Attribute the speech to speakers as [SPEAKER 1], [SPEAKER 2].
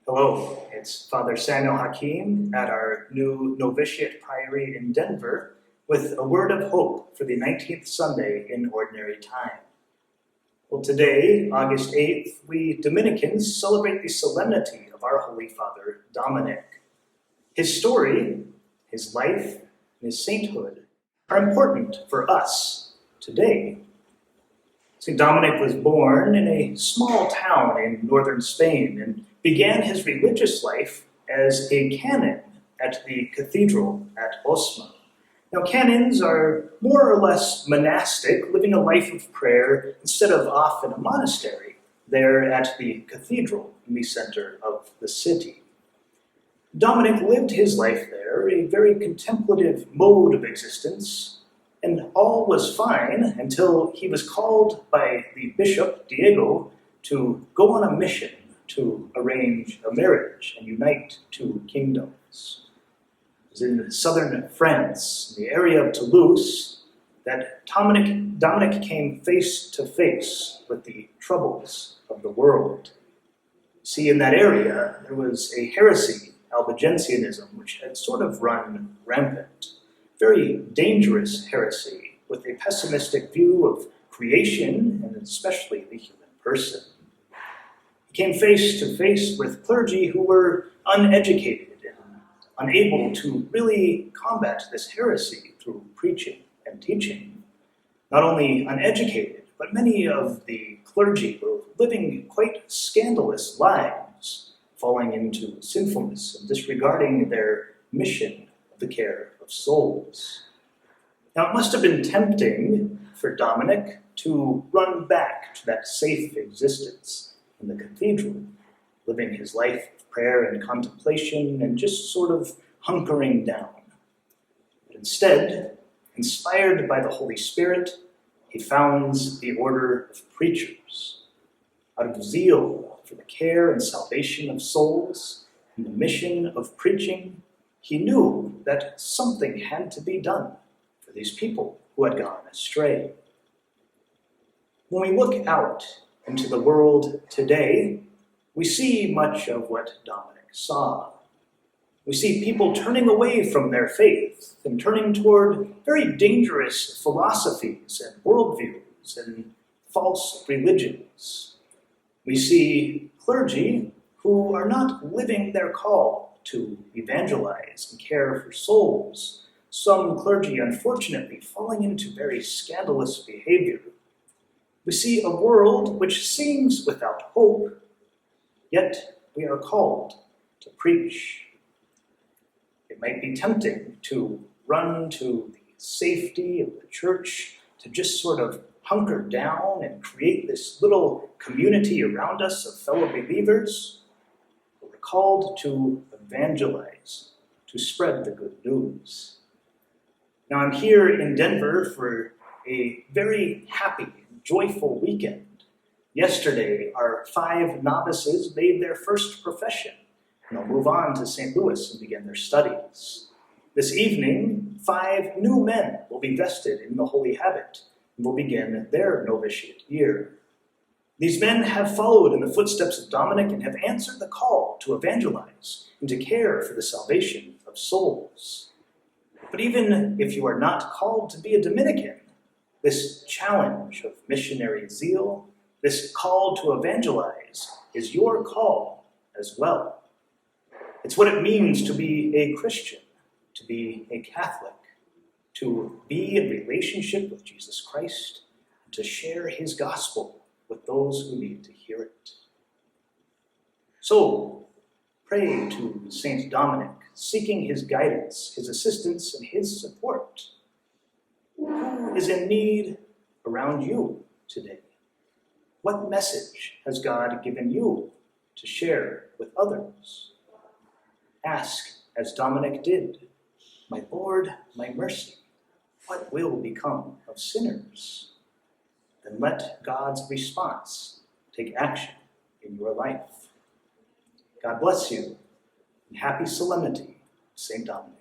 [SPEAKER 1] Hello, it's Father Samuel Hakim at our new novitiate priory in Denver with a word of hope for the 19th Sunday in Ordinary Time. Well, today, August 8th, we Dominicans celebrate the solemnity of our Holy Father, Dominic. His story, his life, and his sainthood are important for us today. St. Dominic was born in a small town in northern Spain and began his religious life as a canon at the cathedral at Osma. Now, canons are more or less monastic, living a life of prayer instead of off in a monastery, there at the cathedral in the center of the city. Dominic lived his life there, a very contemplative mode of existence, and all was fine until he was called by the bishop, Diego, to go on a mission to arrange a marriage and unite two kingdoms. It was in southern France, in the area of Toulouse, that Dominic came face to face with the troubles of the world. See, in that area, there was a heresy, Albigensianism, which had sort of run rampant. Very dangerous heresy with a pessimistic view of creation and especially the human person. He came face to face with clergy who were uneducated and unable to really combat this heresy through preaching and teaching. Not only uneducated, but many of the clergy were living quite scandalous lives, falling into sinfulness and disregarding their mission of the care of souls. Now, it must have been tempting for Dominic to run back to that safe existence in the cathedral, living his life of prayer and contemplation and just sort of hunkering down. But instead, inspired by the Holy Spirit, he founds the Order of Preachers. Out of zeal for the care and salvation of souls and the mission of preaching, he knew that something had to be done for these people who had gone astray. When we look out into the world today, we see much of what Dominic saw. We see people turning away from their faith and turning toward very dangerous philosophies and worldviews and false religions. We see clergy who are not living their call to evangelize and care for souls. Some clergy, unfortunately, falling into very scandalous behavior. We see a world which seems without hope, yet we are called to preach. It might be tempting to run to the safety of the church, to just sort of hunker down and create this little community around us of fellow believers. But we're called to evangelize, to spread the good news. Now, I'm here in Denver for a very happy, joyful weekend. Yesterday, our 5 novices made their first profession, and they'll move on to St. Louis and begin their studies. This evening, 5 new men will be vested in the holy habit and will begin their novitiate year. These men have followed in the footsteps of Dominic and have answered the call to evangelize and to care for the salvation of souls. But even if you are not called to be a Dominican, this challenge of missionary zeal, this call to evangelize, is your call as well. It's what it means to be a Christian, to be a Catholic, to be in relationship with Jesus Christ, and to share his gospel with those who need to hear it. So, pray to Saint Dominic, seeking his guidance, his assistance, and his support. Who is in need around you today? What message has God given you to share with others? Ask, as Dominic did, "My Lord, my mercy, what will become of sinners?" Then let God's response take action in your life. God bless you, and happy solemnity, St. Dominic.